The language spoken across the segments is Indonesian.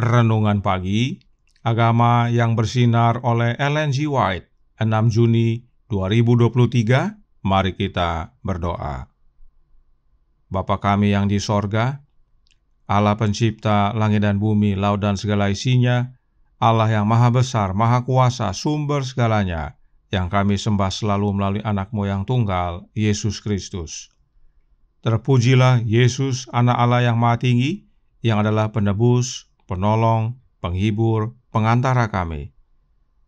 Renungan Pagi, Agama yang Bersinar oleh Ellen G. White, 6 Juni 2023. Mari kita berdoa. Bapa kami yang di sorga, Allah pencipta langit dan bumi, laut dan segala isinya, Allah yang maha besar, maha kuasa, sumber segalanya, yang kami sembah selalu melalui anak-Mu yang tunggal, Yesus Kristus. Terpujilah Yesus, anak Allah yang maha tinggi, yang adalah penebus, penolong, penghibur, pengantara kami.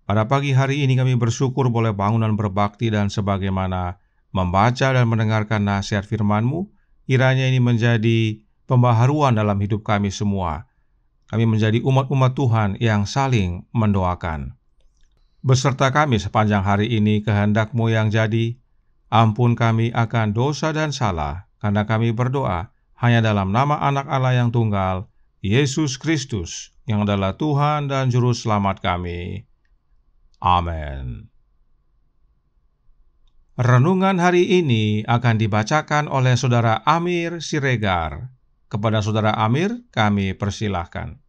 Pada pagi hari ini kami bersyukur boleh bangun dan berbakti, dan sebagaimana membaca dan mendengarkan nasihat firman-Mu, kiranya ini menjadi pembaharuan dalam hidup kami semua. Kami menjadi umat-umat Tuhan yang saling mendoakan. Beserta kami sepanjang hari ini kehendak-Mu yang jadi. Ampun kami akan dosa dan salah, karena kami berdoa hanya dalam nama anak Allah yang tunggal, Yesus Kristus, yang adalah Tuhan dan Juru Selamat kami. Amin. Renungan hari ini akan dibacakan oleh Saudara Amir Siregar. Kepada Saudara Amir, kami persilahkan.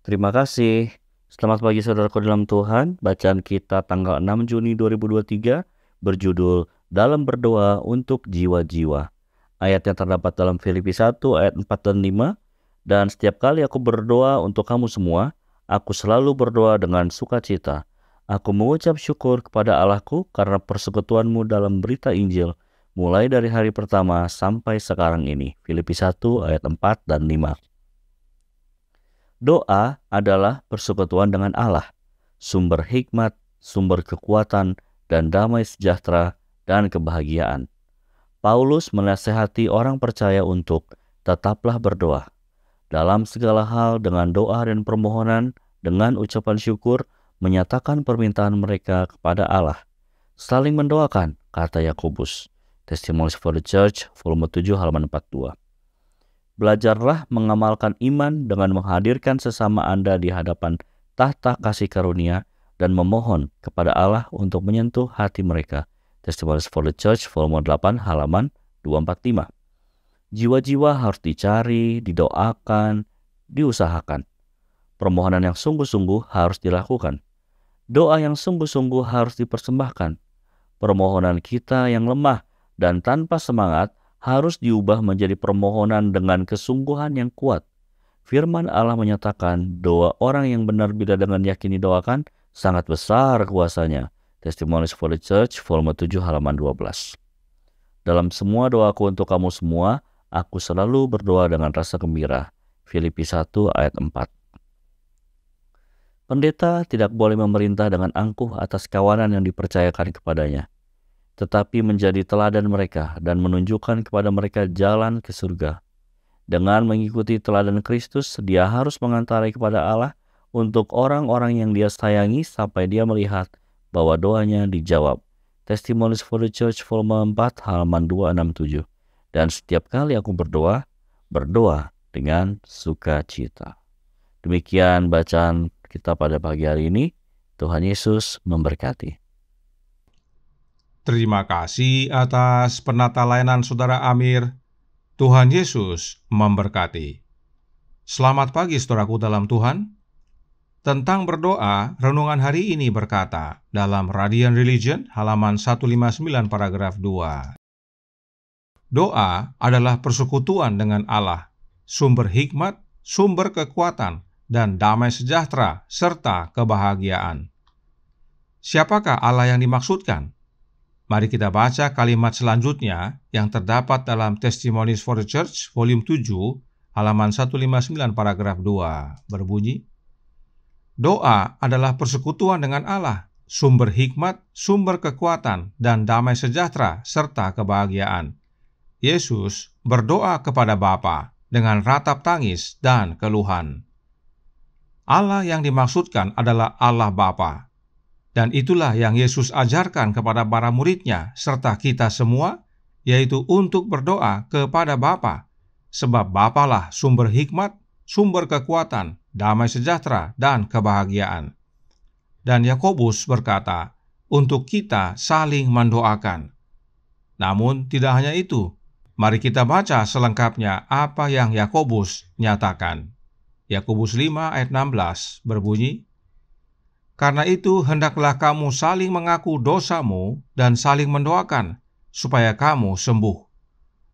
Terima kasih. Selamat pagi saudaraku dalam Tuhan. Bacaan kita tanggal 6 Juni 2023 berjudul Dalam Berdoa untuk Jiwa-Jiwa. Ayat yang terdapat dalam Filipi 1 ayat 4 dan 5. Dan setiap kali aku berdoa untuk kamu semua, aku selalu berdoa dengan sukacita. Aku mengucap syukur kepada Allahku karena persekutuanmu dalam berita Injil, mulai dari hari pertama sampai sekarang ini. Filipi 1 ayat 4 dan 5. Doa adalah persekutuan dengan Allah, sumber hikmat, sumber kekuatan, dan damai sejahtera dan kebahagiaan. Paulus menasihati orang percaya untuk tetaplah berdoa. Dalam segala hal dengan doa dan permohonan, dengan ucapan syukur, menyatakan permintaan mereka kepada Allah. Saling mendoakan, kata Yakobus. Testimonies for the Church, volume 7, halaman 42. Belajarlah mengamalkan iman dengan menghadirkan sesama Anda di hadapan tahta kasih karunia dan memohon kepada Allah untuk menyentuh hati mereka. Testimonies for the Church, volume 8, halaman 245. Jiwa-jiwa harus dicari, didoakan, diusahakan. Permohonan yang sungguh-sungguh harus dilakukan. Doa yang sungguh-sungguh harus dipersembahkan. Permohonan kita yang lemah dan tanpa semangat harus diubah menjadi permohonan dengan kesungguhan yang kuat. Firman Allah menyatakan doa orang yang benar bila dengan yakin didoakan sangat besar kuasanya. Testimonies for the Church, volume 7, halaman 12. Dalam semua doaku untuk kamu semua, aku selalu berdoa dengan rasa gembira. Filipi 1 ayat 4. Pendeta tidak boleh memerintah dengan angkuh atas kawanan yang dipercayakan kepadanya, tetapi menjadi teladan mereka dan menunjukkan kepada mereka jalan ke surga. Dengan mengikuti teladan Kristus, dia harus mengantarai kepada Allah untuk orang-orang yang dia sayangi sampai dia melihat bahwa doanya dijawab. Testimonies for the Church, volume 4, halaman 267. Dan setiap kali aku berdoa, berdoa dengan sukacita. Demikian bacaan kita pada pagi hari ini. Tuhan Yesus memberkati. Terima kasih atas penata layanan Saudara Amir. Tuhan Yesus memberkati. Selamat pagi saudaraku dalam Tuhan. Tentang berdoa, renungan hari ini berkata dalam Radiant Religion halaman 159 paragraf 2. Doa adalah persekutuan dengan Allah, sumber hikmat, sumber kekuatan, dan damai sejahtera serta kebahagiaan. Siapakah Allah yang dimaksudkan? Mari kita baca kalimat selanjutnya yang terdapat dalam Testimonies for the Church, volume 7, halaman 159 paragraf 2, berbunyi, doa adalah persekutuan dengan Allah, sumber hikmat, sumber kekuatan, dan damai sejahtera serta kebahagiaan. Yesus berdoa kepada Bapa dengan ratap tangis dan keluhan. Allah yang dimaksudkan adalah Allah Bapa. Dan itulah yang Yesus ajarkan kepada para murid-Nya serta kita semua, yaitu untuk berdoa kepada Bapa, sebab Bapalah sumber hikmat, sumber kekuatan, damai sejahtera, dan kebahagiaan. Dan Yakobus berkata, untuk kita saling mendoakan. Namun tidak hanya itu, mari kita baca selengkapnya apa yang Yakobus nyatakan. Yakobus 5 ayat 16 berbunyi, "Karena itu hendaklah kamu saling mengaku dosamu dan saling mendoakan, supaya kamu sembuh.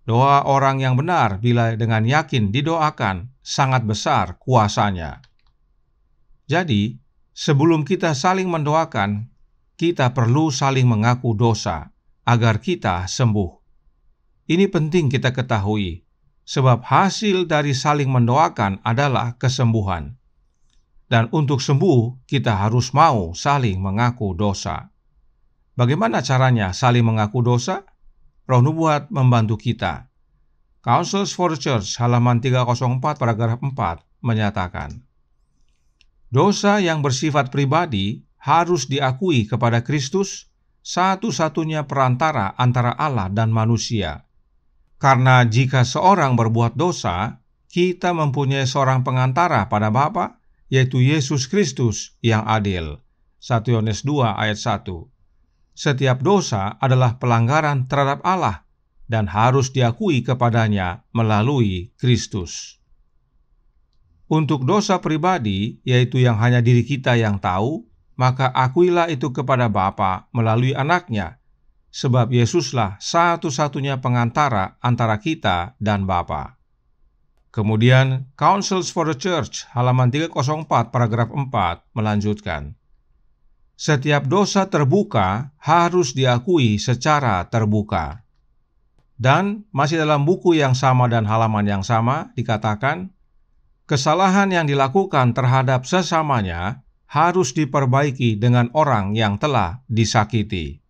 Doa orang yang benar bila dengan yakin didoakan, sangat besar kuasanya." Jadi, sebelum kita saling mendoakan, kita perlu saling mengaku dosa, agar kita sembuh. Ini penting kita ketahui, sebab hasil dari saling mendoakan adalah kesembuhan. Dan untuk sembuh, kita harus mau saling mengaku dosa. Bagaimana caranya saling mengaku dosa? Roh Nubuat membantu kita. Counsels for the Church halaman 304 paragraf 4 menyatakan, dosa yang bersifat pribadi harus diakui kepada Kristus, satu-satunya perantara antara Allah dan manusia. Karena jika seorang berbuat dosa, kita mempunyai seorang pengantara pada Bapa, yaitu Yesus Kristus yang adil. 1 Yohanes 2 ayat 1. Setiap dosa adalah pelanggaran terhadap Allah dan harus diakui kepadanya melalui Kristus. Untuk dosa pribadi, yaitu yang hanya diri kita yang tahu, maka akuilah itu kepada Bapa melalui anaknya, sebab Yesuslah satu-satunya pengantara antara kita dan Bapa. Kemudian, Counsels for the Church halaman 304 paragraf 4 melanjutkan, setiap dosa terbuka harus diakui secara terbuka. Dan masih dalam buku yang sama dan halaman yang sama dikatakan, kesalahan yang dilakukan terhadap sesamanya harus diperbaiki dengan orang yang telah disakiti.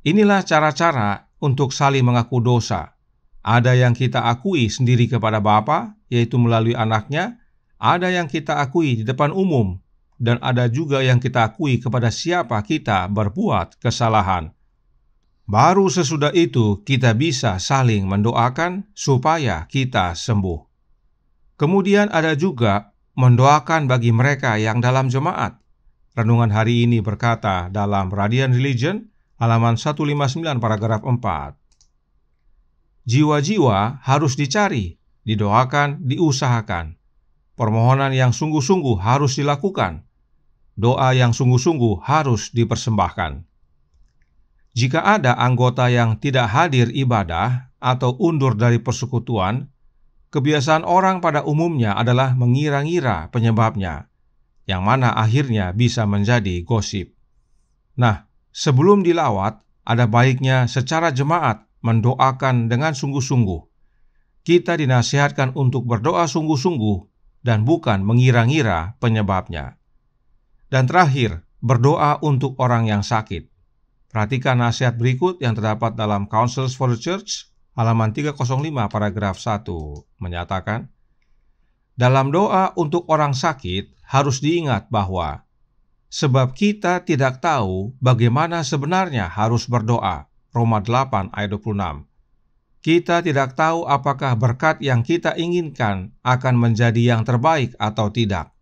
Inilah cara-cara untuk saling mengaku dosa. Ada yang kita akui sendiri kepada Bapa, yaitu melalui anaknya, ada yang kita akui di depan umum, dan ada juga yang kita akui kepada siapa kita berbuat kesalahan. Baru sesudah itu kita bisa saling mendoakan supaya kita sembuh. Kemudian ada juga mendoakan bagi mereka yang dalam jemaat. Renungan hari ini berkata dalam Radiant Religion, halaman 159 paragraf 4. Jiwa-jiwa harus dicari, didoakan, diusahakan. Permohonan yang sungguh-sungguh harus dilakukan. Doa yang sungguh-sungguh harus dipersembahkan. Jika ada anggota yang tidak hadir ibadah atau undur dari persekutuan, kebiasaan orang pada umumnya adalah mengira-ngira penyebabnya, yang mana akhirnya bisa menjadi gosip. Nah, sebelum dilawat, ada baiknya secara jemaat mendoakan dengan sungguh-sungguh. Kita dinasihatkan untuk berdoa sungguh-sungguh dan bukan mengira-ngira penyebabnya. Dan terakhir, berdoa untuk orang yang sakit. Perhatikan nasihat berikut yang terdapat dalam Counsels for the Church, halaman 305 paragraf 1, menyatakan, dalam doa untuk orang sakit harus diingat bahwa sebab kita tidak tahu bagaimana sebenarnya harus berdoa, Roma 8 ayat 26. Kita tidak tahu apakah berkat yang kita inginkan akan menjadi yang terbaik atau tidak.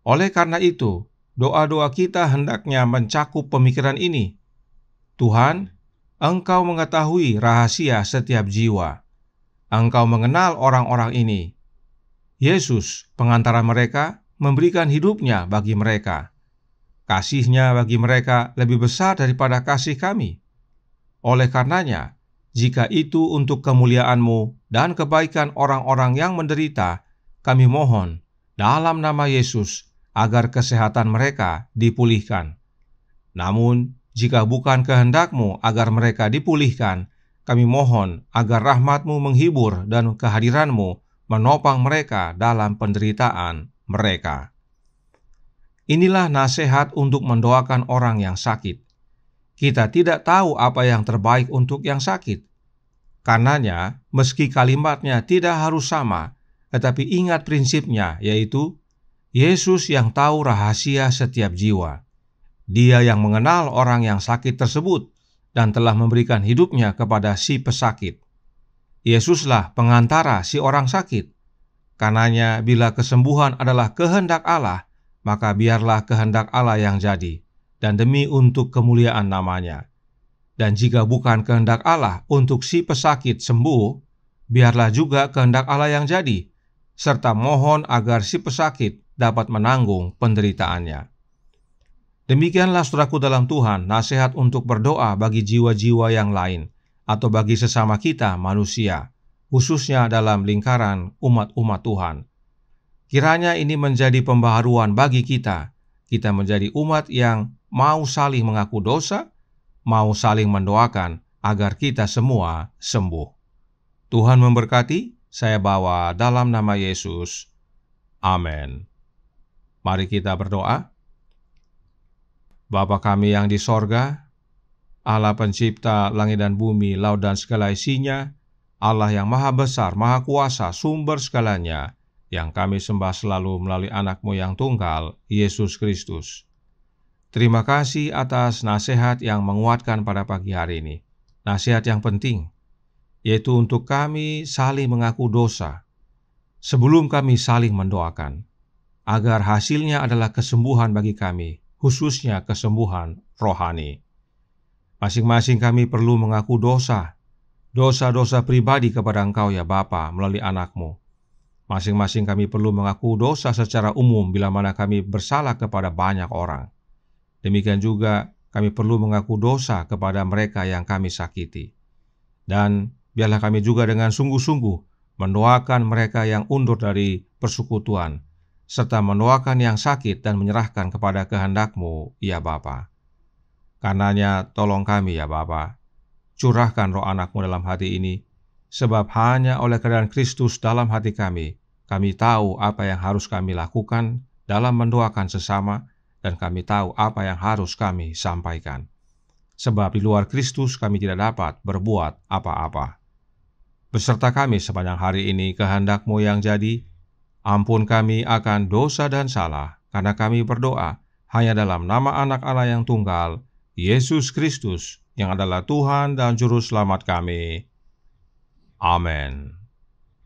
Oleh karena itu, doa-doa kita hendaknya mencakup pemikiran ini. Tuhan, Engkau mengetahui rahasia setiap jiwa. Engkau mengenal orang-orang ini. Yesus, pengantara mereka, memberikan hidupnya bagi mereka. Kasih-Nya bagi mereka lebih besar daripada kasih kami. Oleh karenanya, jika itu untuk kemuliaan-Mu dan kebaikan orang-orang yang menderita, kami mohon dalam nama Yesus agar kesehatan mereka dipulihkan. Namun, jika bukan kehendak-Mu agar mereka dipulihkan, kami mohon agar rahmat-Mu menghibur dan kehadiran-Mu menopang mereka dalam penderitaan mereka. Inilah nasihat untuk mendoakan orang yang sakit. Kita tidak tahu apa yang terbaik untuk yang sakit. Karenanya, meski kalimatnya tidak harus sama, tetapi ingat prinsipnya, yaitu Yesus yang tahu rahasia setiap jiwa. Dia yang mengenal orang yang sakit tersebut dan telah memberikan hidupnya kepada si pesakit. Yesuslah pengantara si orang sakit. Karenanya, bila kesembuhan adalah kehendak Allah, maka biarlah kehendak Allah yang jadi, dan demi untuk kemuliaan nama-Nya. Dan jika bukan kehendak Allah untuk si pesakit sembuh, biarlah juga kehendak Allah yang jadi, serta mohon agar si pesakit dapat menanggung penderitaannya. Demikianlah saudaraku dalam Tuhan, nasihat untuk berdoa bagi jiwa-jiwa yang lain atau bagi sesama kita manusia, khususnya dalam lingkaran umat-umat Tuhan. Kiranya ini menjadi pembaharuan bagi kita. Kita menjadi umat yang mau saling mengaku dosa, mau saling mendoakan agar kita semua sembuh. Tuhan memberkati. Saya bawa dalam nama Yesus. Amin. Mari kita berdoa. Bapa kami yang di sorga, Allah pencipta langit dan bumi, laut dan segala isinya, Allah yang maha besar, maha kuasa, sumber segalanya, yang kami sembah selalu melalui anak-Mu yang tunggal, Yesus Kristus. Terima kasih atas nasihat yang menguatkan pada pagi hari ini. Nasihat yang penting, yaitu untuk kami saling mengaku dosa, sebelum kami saling mendoakan, agar hasilnya adalah kesembuhan bagi kami, khususnya kesembuhan rohani. Masing-masing kami perlu mengaku dosa-dosa pribadi kepada Engkau ya Bapa melalui anak-Mu. Masing-masing kami perlu mengaku dosa secara umum bila mana kami bersalah kepada banyak orang. Demikian juga kami perlu mengaku dosa kepada mereka yang kami sakiti. Dan biarlah kami juga dengan sungguh-sungguh mendoakan mereka yang undur dari persekutuan, serta mendoakan yang sakit dan menyerahkan kepada kehendak-Mu, ya Bapa. Karenanya tolong kami ya Bapa, curahkan roh anak-Mu dalam hati ini, sebab hanya oleh kedatangan Kristus dalam hati kami tahu apa yang harus kami lakukan dalam mendoakan sesama, dan kami tahu apa yang harus kami sampaikan. Sebab di luar Kristus kami tidak dapat berbuat apa-apa. Beserta kami sepanjang hari ini kehendak-Mu yang jadi, ampun kami akan dosa dan salah, karena kami berdoa hanya dalam nama Anak Allah yang tunggal, Yesus Kristus, yang adalah Tuhan dan Juru Selamat kami. Amin.